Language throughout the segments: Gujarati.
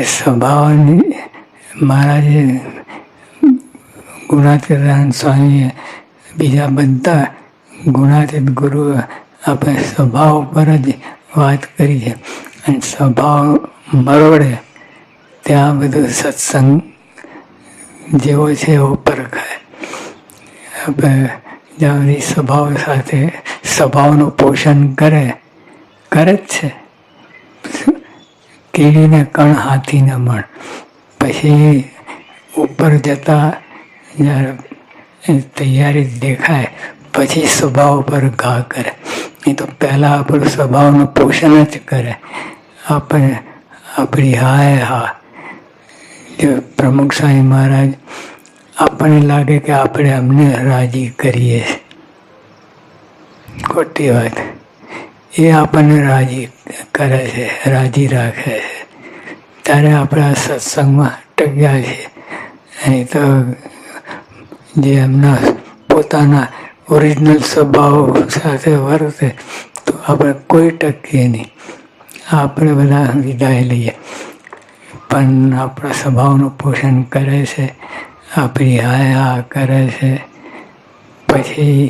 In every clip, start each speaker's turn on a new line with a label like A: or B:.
A: સ્વભાવની મહારાજે ગુણાતીતાનંદ સ્વામીએ બીજા બધા ગુણાતીત ગુરુ આપણે સ્વભાવ પર જ વાત કરી છે. અને સ્વભાવ મરોડે ત્યાં બધું સત્સંગ જેવો છે એવો પરખાય. આપણે જ્યાં સ્વભાવ સાથે સ્વભાવનું પોષણ કરે જ છે. કીડીને કણ હાથીને મણ. પછી ઉપર જતા જ્યારે તૈયારી દેખાય પછી સ્વભાવ પર ઘા કરે. એ તો પહેલાં આપણું સ્વભાવનું પોષણ જ કરે. આપણે આપણી હાય હા. જે પ્રમુખ સ્વામી મહારાજ આપણને લાગે કે આપણે અમને રાજી કરીએ, ખોટી વાત. એ આપણને રાજી કરે છે, રાજી રાખે છે, ત્યારે આપણે આ સત્સંગમાં ટક્યા છીએ. અહીં તો જે એમના પોતાના ઓરિજિનલ સ્વભાવ સાથે વર્તે તો આપણે કોઈ ટકીએ નહીં. આપણે બધા વિદાય લઈએ. પણ આપણા સ્વભાવનું પોષણ કરે છે, આપણી હાય હા કરે છે. પછી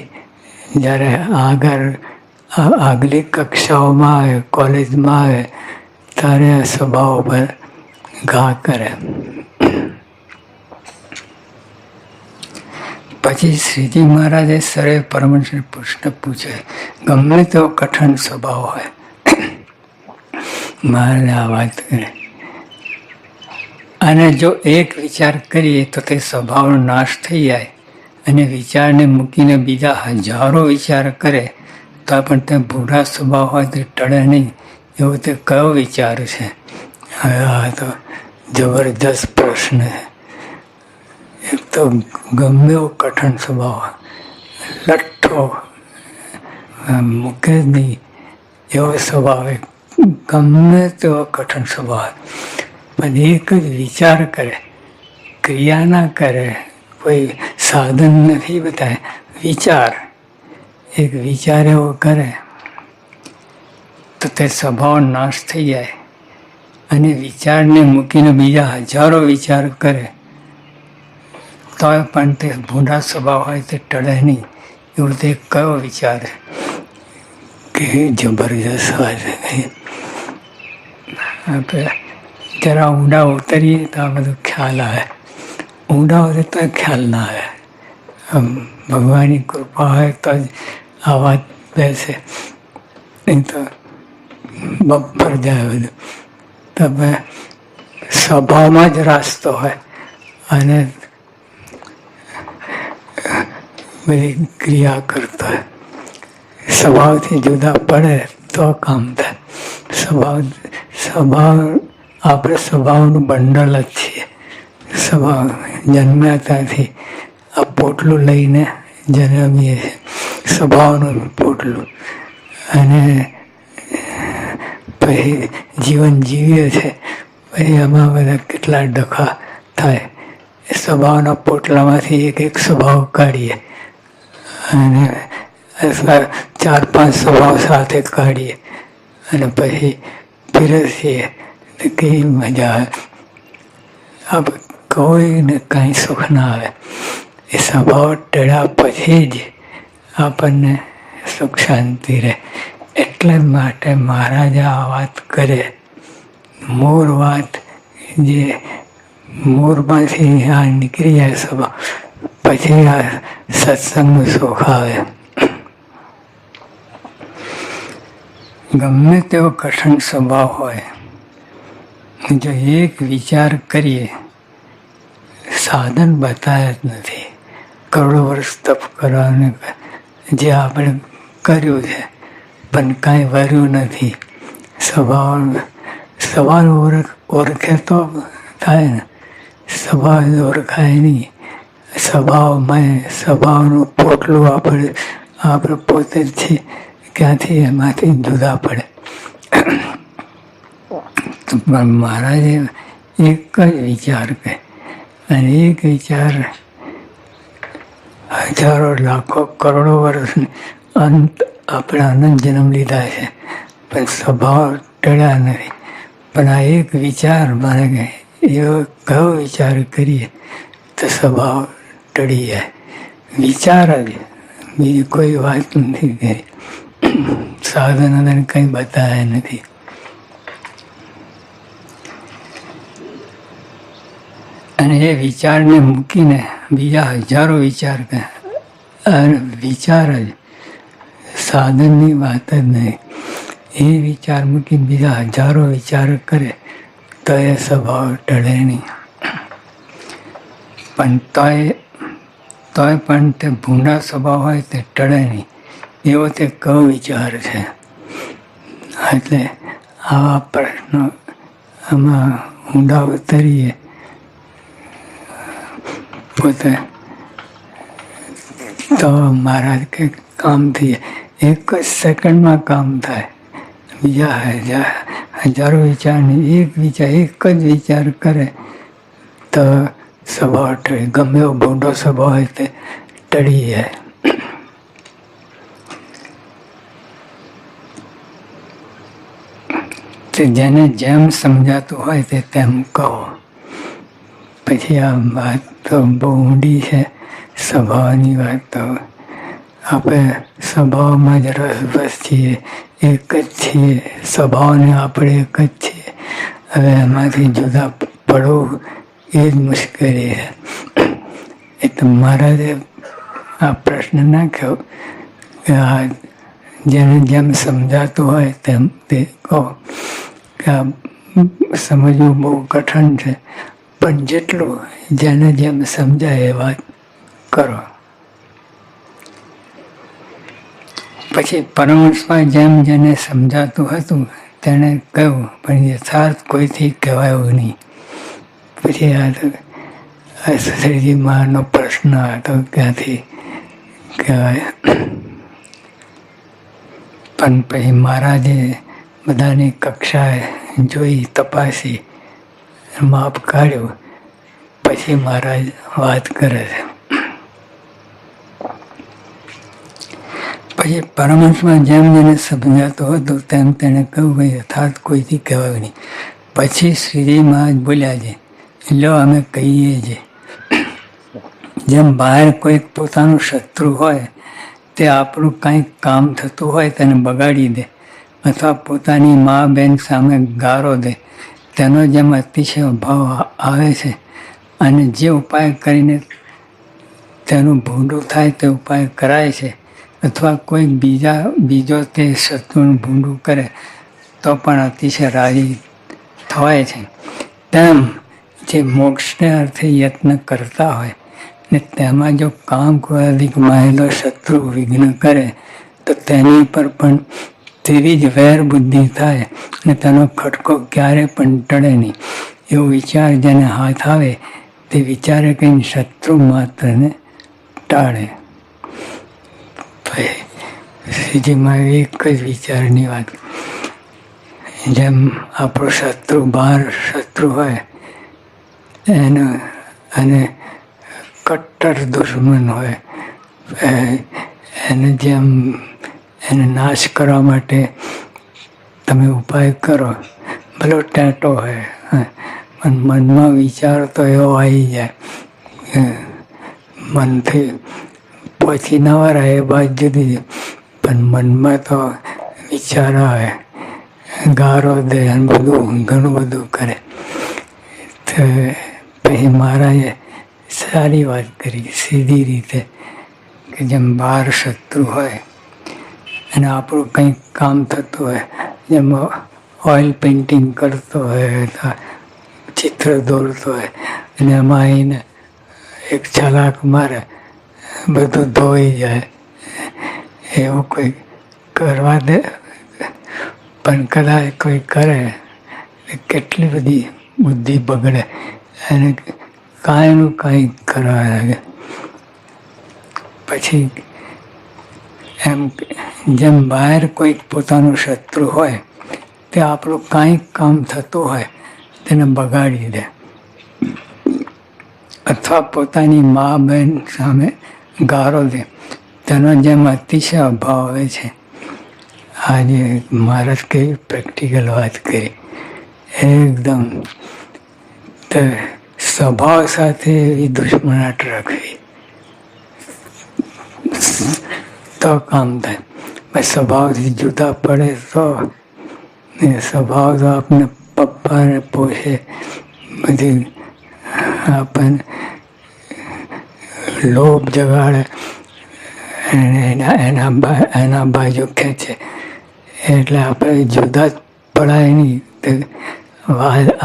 A: જ્યારે આગલી કક્ષાઓમાં આવે, કોલેજમાં આવે ત્યારે સ્વભાવ પર ઘા કરે. પછી શ્રીજી મહારાજે સરે પરમહંસને પ્રશ્ન પૂછે, ગમે તેવો કઠણ સ્વભાવ હોય. મહારાજે આ વાત કરે. અને જો એક વિચાર કરીએ તો તે સ્વભાવનો નાશ થઈ જાય. અને વિચારને મૂકીને બીજા હજારો વિચાર કરે તો પણ તે ભૂરા સ્વભાવ હોય તે ટળે નહીં. એવો તે કયો વિચાર છે? હવે આ તો જબરદસ્ત પ્રશ્ન છે. એક તો ગમે એવો કઠણ સ્વભાવ, લઠ્ઠો, મૂકે જ નહીં એવો સ્વભાવ, ગમે તેવો કઠણ સ્વભાવ. પણ એક જ વિચાર કરે, ક્રિયા ના કરે, કોઈ સાધન નથી બતાવે, વિચાર. એક વિચાર એવો કરે તો તે સ્વભાવ નાશ થઈ જાય. અને વિચારને મૂકીને બીજા હજારો વિચાર કરે તો પણ તે ભૂંડા સ્વભાવ હોય તે ટળે નહીં. એવું તે કયો વિચાર કે જબરજસ્ત વાત. આપણે જરા ઊંડા ઉતરીએ તો આ બધું ખ્યાલ આવે. ઊંડા ઉતરે તો ખ્યાલ ના આવે. ભગવાનની કૃપા હોય તો જ આ વાત બેસે, નહીં તો બપોર જાય બધું. તમે સ્વભાવમાં જ રાસ્તો હોય અને બધી ક્રિયા કરતો હોય. સ્વભાવથી જુદા પડે તો કામ થાય. સ્વભાવ આપણે સ્વભાવનું બંડલ જ છીએ. સ્વભાવ જન્મ્યા ત્યાંથી આ પોટલું લઈને જન્મીએ છીએ, સ્વભાવનું પોટલું. અને પછી જીવન જીવીએ છીએ. પછી એમાં બધા કેટલા ડખા થાય. સ્વભાવના પોટલામાંથી એક સ્વભાવ કાઢીએ અને 4-5 સ્વભાવ સાથે કાઢીએ અને પછી પીરસીએ તો કેવી મજા આવે. કોઈને કાંઈ સુખ ના આવે. એ સ્વભાવ ટળ્યા પછી જ આપણને સુખ શાંતિ રહે. એટલે માટે મહારાજ આ વાત કરે, મૂળ વાત, જે મૂળમાંથી આ નીકળી જાય સ્વભાવ, પછી આ સત્સંગનું સુખ આવે. ગમે તેવો કઠણ સ્વભાવ હોય, જો એક વિચાર કરીએ, સાધન બતાવ્યા જ નથી. કરોડો વર્ષ તપ કરવાનું જે આપણે કર્યું છે પણ કાંઈ વર્યું નથી. સ્વભાવ ઓળખે તો થાય ને, સ્વભાવ ઓળખાય નહીં. સ્વભાવનું પોટલું આપણે પોતે જ છીએ, ક્યાંથી એમાંથી જુદા પડે. પણ મહારાજે એક જ વિચાર કહે, અને એક વિચાર હજારો લાખો કરોડો વર્ષ અંત આપણે અનંત જન્મ લીધા છે પણ સ્વભાવ ટળ્યા નથી. પણ આ એક વિચાર મારે એવો કયો વિચાર કરીએ તો સ્વભાવ ટળી જાય. વિચાર જ, બીજી કોઈ વાત નથી કરી. સાધન કંઈ બતાવ્યા નથી. અને એ વિચારને મૂકીને બીજા હજારો વિચાર કરે. વિચાર જ, સાધનની વાત જ નહીં. એ વિચાર મૂકી બીજા હજારો વિચાર કરે તો એ સ્વભાવ ટળે નહીં. પણ તોય પણ તે ભૂંડા સ્વભાવ હોય તે ટળે નહીં. એવો તે કયો વિચાર છે. એટલે આવા પ્રશ્નો આમાં ઊંડા ઉતરીએ પોતે તો મહારાજ કે કામ થઈ જાય. એક જ સેકન્ડમાં કામ થાય. બીજા હજારો વિચારની એક જ વિચાર કરે તો સ્વભાવ ટળે. ગમે એવો ભૂંડો સ્વભાવ હોય તે ટળી જાય. જેને જેમ સમજાતું હોય તે તેમ કહો. પછી આ વાત તો બહુ ઊંડી છે, સ્વભાવની વાત. તો આપણે સ્વભાવમાં જ રસબસ છીએ, એક જ છીએ. સ્વભાવને આપણે એક જ છીએ. હવે એમાંથી જુદા પડવું એ જ મુશ્કેલી છે. એટલે મહારાજે આ પ્રશ્ન નાખ્યો કે આ જેને જેમ સમજાતું હોય તેમ તે કહો. કે આ સમજવું બહુ કઠણ છે, પણ જેટલું જેને જેમ સમજાય એ વાત કરો. પછી પરમહંસમાં જેમ જેને સમજાતું હતું તેણે કહ્યું, પણ યથાર્થ કોઈથી કહેવાયું નહીં. પછી આ શ્રીજી મહારાજનો પ્રશ્ન હતો ક્યાંથી કહેવાય. પણ પછી મહારાજે બધાની કક્ષાએ જોઈ, તપાસી, માપ કાઢ્યું. પછી મહારાજ વાત કરે છે. પછી પરમહંસમાં જેમ જેને સમજાતું હતું તેમ તેણે કહ્યું કે યથાર્થ કોઈથી કહેવાયું નહીં. પછી શ્રીજી મહારાજ બોલ્યા છે, લો અમે કહીએ છીએ. જેમ બહાર કોઈક પોતાનું શત્રુ હોય તે આપણું કંઈક કામ થતું હોય તેને બગાડી દે, અથવા પોતાની મા બહેન સામે ગારો દે, તેનો જેમ અતિશય ભાવ આવે છે અને જે ઉપાય કરીને તેનું ભૂંડું થાય તે ઉપાય કરાય છે, અથવા કોઈ બીજો તે શત્રુનું ભૂંડું કરે તો પણ અતિશય રાજી થવાય છે. તેમ જે મોક્ષને અર્થે યત્ન કરતા હોય ને તેમાં જો કામ ક્રોધાદિક માયેલો શત્રુ વિઘ્ન કરે તો તેની પર પણ તેવી જ વેર બુદ્ધિ થાય ને તેનો ખટકો ક્યારે પણ ટળે નહીં. એવો વિચાર જેને હાથ આવે તે વિચારે કંઈ શત્રુ માત્રને ટાળે. શ્રીજીમાં એક જ વિચારની વાત. જેમ આપણો શત્રુ બહાર શત્રુ હોય અને કટ્ટર દુશ્મન હોય, એને નાશ કરવા માટે તમે ઉપાય કરો, ભલો ટેટો હોય, પણ મનમાં વિચાર તો એવો આવી જાય, મનથી પછી ના વરાય એ વાત જુદી, પણ મનમાં તો વિચાર આવે, ગારો દે અને ઘણું બધું કરે. તો પછી મહારાજે સારી વાત કરી સીધી રીતે કે જેમ બહાર શત્રુ હોય અને આપણું કંઈક કામ થતું હોય, જેમ ઓઇલ પેઇન્ટિંગ કરતો હોય, ચિત્ર દોરતો હોય અને એમાં આવીને એક છલાક મારે બધું ધોઈ જાય, એવું કોઈ કરવા દે. પણ કદાચ કોઈ કરે કેટલી બધી બુદ્ધિ બગડે અને કાંઈનું કાંઈ કરવા લાગે. પછી એમ જેમ બહાર કોઈક પોતાનું શત્રુ હોય તે આપણું કાંઈક કામ થતું હોય તેને બગાડી દે, અથવા પોતાની મા બહેન સામે ગારો દે, તેનો જેમ અતિશય અભાવ આવે છે. આજે મહારાજ કેવી પ્રેક્ટિકલ વાત કરી. એકદમ તો સ્વભાવ સાથે એવી દુશ્મનાટ રાખવી તો કામ થાય. બસ સ્વભાવથી જુદા પડે તો સ્વભાવ તો આપણે પપ્પાને પોષે બધી આપણને લોભ જગાડે એના બાજુ ખેંચે એટલે આપણે જુદા જ પડાય નહીં. તો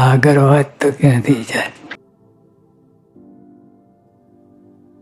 A: આગળ વાત તો ક્યાંથી જાય.